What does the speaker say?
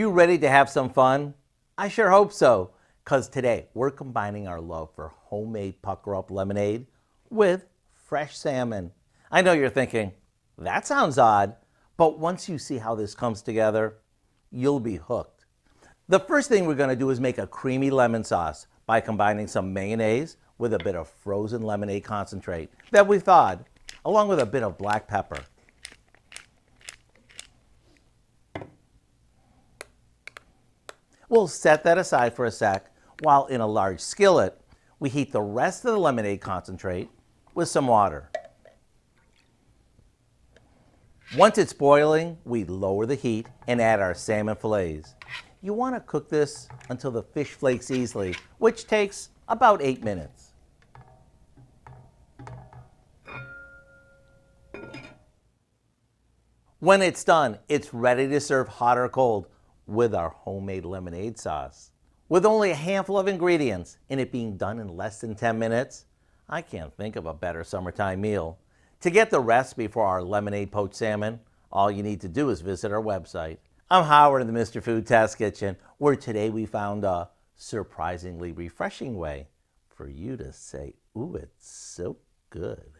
You ready to have some fun? I sure hope so, because today we're combining our love for homemade pucker-up lemonade with fresh salmon. I know you're thinking, that sounds odd, but once you see how this comes together, you'll be hooked. The first thing we're going to do is make a creamy lemon sauce by combining some mayonnaise with a bit of frozen lemonade concentrate that we thawed, along with a bit of black pepper. We'll set that aside for a sec while in a large skillet, we heat the rest of the lemonade concentrate with some water. Once it's boiling, we lower the heat and add our salmon fillets. You want to cook this until the fish flakes easily, which takes about 8 minutes. When it's done, it's ready to serve hot or cold with our homemade lemonade sauce. With only a handful of ingredients and it being done in less than 10 minutes, I can't think of a better summertime meal. To get the recipe for our lemonade poached salmon, all you need to do is visit our website. I'm Howard in the Mr. Food Test Kitchen, where today we found a surprisingly refreshing way for you to say, ooh, it's so good.